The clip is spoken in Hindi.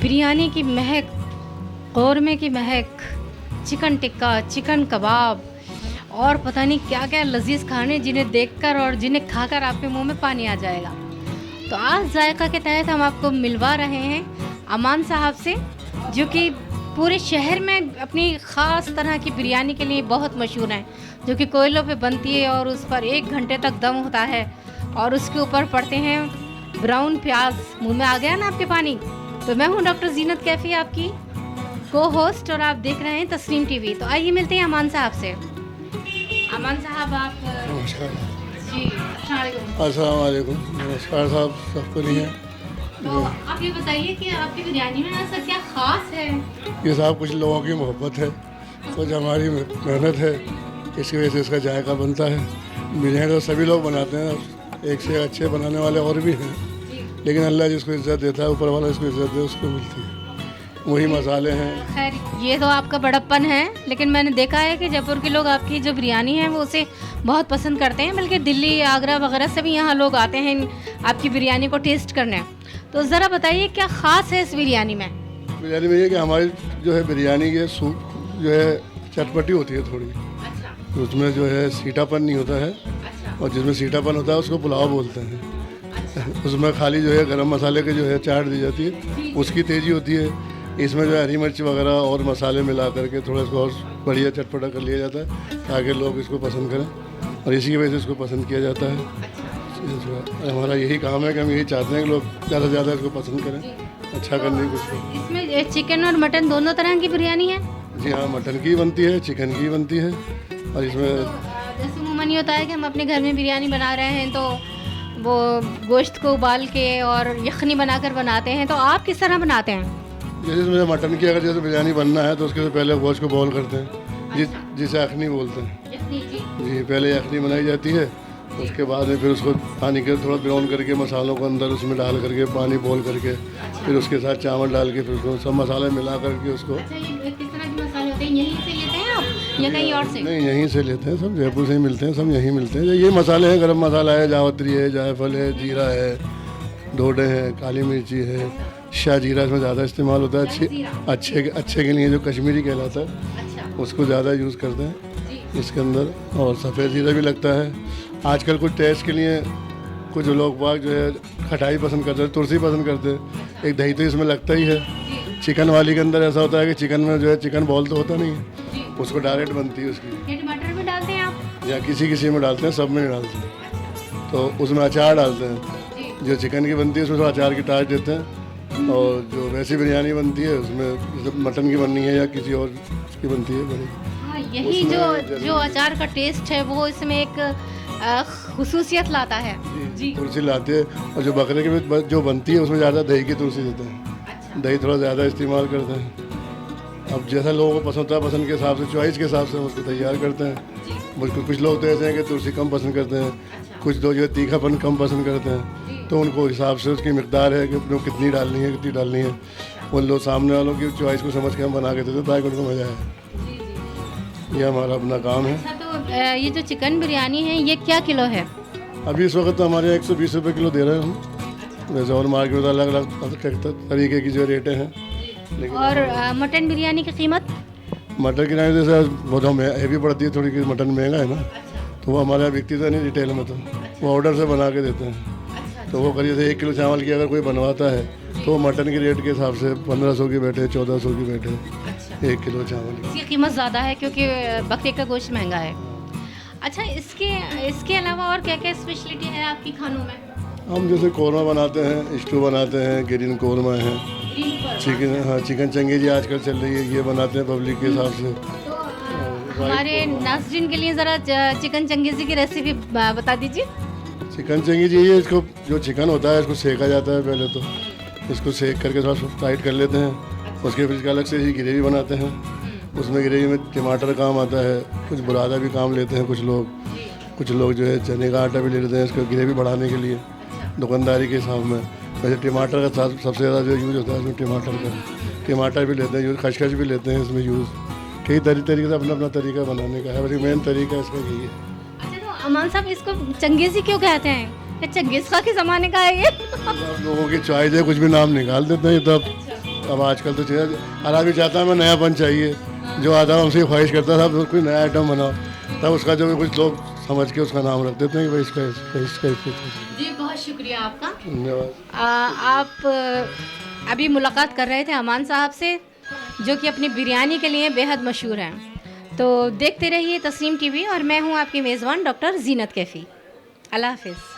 बिरयानी की महक, कौरमे की महक, चिकन टिक्का, चिकन कबाब और पता नहीं क्या क्या लजीज खाने जिन्हें देखकर और जिन्हें खाकर आपके मुंह में पानी आ जाएगा। तो आज जायका के तहत हम आपको मिलवा रहे हैं अमान साहब से, जो कि पूरे शहर में अपनी ख़ास तरह की बिरयानी के लिए बहुत मशहूर हैं, जो कि कोयलों पे बनती है और उस पर 1 घंटे तक दम होता है और उसके ऊपर पड़ते हैं ब्राउन प्याज। मुंह में आ गया ना आपके पानी। तो मैं हूँ डॉक्टर जीनत कैफ़ी, आपकी को होस्ट, और आप देख रहे हैं तस्नीम टीवी। तो आइए मिलते हैं अमान साहब से। अमान साहब आप नमस्कार। जी अस्सलाम वालेकुम। नमस्कार साहब, सबको नहीं है। तो आप ये बताइए कि आपकी बिरयानी में ऐसा क्या ख़ास है? ये साहब कुछ लोगों की मोहब्बत है, कुछ हमारी मेहनत है, इसकी वजह से इसका जायका बनता है। बिरयानी तो सभी लोग बनाते हैं, एक से अच्छे बनाने वाले और भी हैं, लेकिन अल्लाह जिसको इज़्ज़त देता है, ऊपर वाला जिसको इज़्ज़त दे उसको मिलती है। वही मसाले हैं। खैर ये तो आपका बड़प्पन है, लेकिन मैंने देखा है कि जयपुर के लोग आपकी जो बिरयानी है वो उसे बहुत पसंद करते हैं, बल्कि दिल्ली, आगरा वगैरह से भी यहाँ लोग आते हैं आपकी बिरयानी को टेस्ट करने। तो ज़रा बताइए क्या ख़ास है इस बिरयानी में? बिरयानी में ये कि हमारी जो है बिरयानी के सूप जो है चटपटी होती है थोड़ी, अच्छा, उसमें जो है सीटापन नहीं होता है, अच्छा, और जिसमें सीटापन होता है उसको पुलाव बोलते हैं। उसमें खाली जो है गरम मसाले के जो है चाट दी जाती है, उसकी तेज़ी होती है। इसमें जो है हरी मिर्च वगैरह और मसाले मिला करके थोड़ा इसको और बढ़िया चटपटा कर लिया जाता है ताकि लोग इसको पसंद करें, और इसी की वजह से इसको पसंद किया जाता है। हमारा यही काम है कि हम यही चाहते हैं कि लोग ज़्यादा से ज़्यादा इसको पसंद करें, अच्छा करने की कोशिश। इसमें चिकन और मटन दोनों तरह की बिरयानी है? जी हाँ, मटन की बनती है, चिकन की बनती है, और इसमें जैसे अमूमन ये होता है कि हम अपने घर में बिरयानी बना रहे हैं तो वो गोश्त को उबाल के और यखनी बनाकर बनाते हैं, तो आप किस तरह बनाते हैं? जैसे इसमें मटन की अगर जैसे बिरयानी बनना है तो उसके पहले गोश्त को बॉईल करते हैं, जिसे अखनी बोलते हैं। जी, पहले अखनी बनाई जाती है, उसके बाद में फिर उसको पानी के थोड़ा ब्राउन करके मसालों को अंदर उसमें डाल करके पानी बॉईल करके फिर उसके साथ चावल डाल के फिर उसको सब मसाले मिला करके उसको। अच्छा, ये किस तरह के मसाले होते हैं? यहीं से लेते हैं आप या कहीं और से? नहीं, यहीं से लेते हैं, सब जयपुर से ही मिलते हैं, सब यहीं मिलते हैं। ये मसाले हैं, गरम मसाला है, जावित्री है, जायफल है, जीरा है, डोडे हैं, काली मिर्ची है, शाह जीरा इसमें ज़्यादा इस्तेमाल होता है। अच्छे के लिए जो कश्मीरी कहलाता है उसको ज़्यादा यूज़ करते हैं इसके अंदर, और सफ़ेद जीरा भी लगता है। आजकल कुछ टेस्ट के लिए कुछ लोग बाग जो है खटाई पसंद करते हैं, तुलसी पसंद करते हैं, एक दही तो इसमें लगता ही है। चिकन वाली के अंदर ऐसा होता है कि चिकन में जो है चिकन बॉल तो होता नहीं है, उसको डायरेक्ट बनती है उसकी। टमाटर भी डालते हैं आप? या किसी में डालते हैं, सब में नहीं डालते हैं। तो उसमें अचार डालते हैं, जो चिकन की बनती है उसमें अचार की टाच देते हैं, और जो वैसी बिरयानी बनती है उसमें मटन की बननी है या किसी और की बनती है बड़ी। हाँ, यही जो अचार का टेस्ट है वो इसमें एक खुसूसियत लाता है। जी, तुलसी लाते हैं, और जो बकरे की जो बनती है उसमें ज़्यादा दही की तुलसी देते हैं। दही थोड़ा ज़्यादा इस्तेमाल करते हैं। अब जैसा लोगों को पसंद होता है, पसंद के हिसाब से, चॉइस के हिसाब से हम उसको तैयार करते हैं। कुछ लोग तो ऐसे हैं कि तुलसी कम पसंद करते हैं, कुछ लोग जो है तीखापन कम पसंद करते हैं, तो उनको हिसाब से उसकी मिकदार है कि उनको कितनी डालनी है, कितनी डालनी है, उन लोग सामने वालों की चॉइस को समझ के हम बना के देते हैं ताकि उनको मज़ा आए। ये हमारा अपना काम है। अच्छा, तो ये जो चिकन बिरयानी है ये क्या किलो है? अभी इस वक्त तो हमारे यहाँ 120 रुपये किलो दे रहे हैं हम, वैसे और मार्केट में अलग अलग तरीके की जो रेटें हैं। लेकिन और मटन बिरयानी की कीमत? मटन की नहीं, जैसे बहुत हैवी पड़ती है थोड़ी, कि मटन महंगा है ना, तो वो हमारे यहाँ बिकती तो नहीं रिटेल में, तो वो ऑर्डर से बना के देते हैं। तो वो करिए जैसे 1 किलो चावल की अगर कोई बनवाता है तो मटन की रेट के हिसाब से 1500 की बैठे, 1400 की बैठे 1 किलो चावल की। इसकी कीमत ज़्यादा है क्योंकि बकरे का गोश्त महंगा है। अच्छा, इसके अलावा और क्या क्या स्पेशलिटी है आपकी खानों में? हम जैसे कौरमा बनाते हैं, स्टू बनाते हैं, ग्रीन कौरमा है, चिकन, हाँ चिकन चंगेजी आजकल चल रही है, ये बनाते हैं पब्लिक के हिसाब से। तो हमारे नाज़रीन के लिए ज़रा चिकन चंगेजी की रेसिपी बता दीजिए। चिकन चंगेजी ये, इसको जो चिकन होता है इसको सेका जाता है, पहले तो इसको सेक करके थोड़ा टाइट कर लेते हैं, उसके फिर इसका अलग से ही ग्रेवी बनाते हैं। उसमें ग्रेवी में टमाटर काम आता है, कुछ बुरादा भी काम लेते हैं कुछ लोग जो है चने का आटा भी ले लेते हैं इसको ग्रेवी बढ़ाने के लिए दुकानदारी के हिसाब में। वैसे टमाटर का सबसे ज़्यादा जो यूज़ होता है इसमें टमाटर भी लेते हैं यूज़, खसखस भी लेते हैं इसमें यूज़। कई तरीके से अपना अपना तरीका बनाने का है, वही मेन तरीका इसका यही है। अच्छा, तो अमान साहब इसको चंगेज़ी क्यों कहते हैं? चंगेज़ खां के ज़माने का है ये? आप लोगों की चॉइस है, कुछ भी नाम निकाल देते हैं, ये तो अब आजकल तो चाहिए, हर आदमी चाहता है हमें नयापन चाहिए, जो आता है हमसे ख्वाहिश करता था तो कोई नया आइटम बनाओ, तब उसका जो कुछ लोग समझ के उसका नाम रख देते हैं कि भाई इसका जी बहुत शुक्रिया आपका। धन्यवाद। आप अभी मुलाकात कर रहे थे अमान साहब से, जो कि अपनी बिरयानी के लिए बेहद मशहूर हैं। तो देखते रहिए तस्नीम टीवी और मैं हूं आपकी मेज़बान डॉक्टर जीनत कैफ़ी। अल्लाह हाफ़िज़।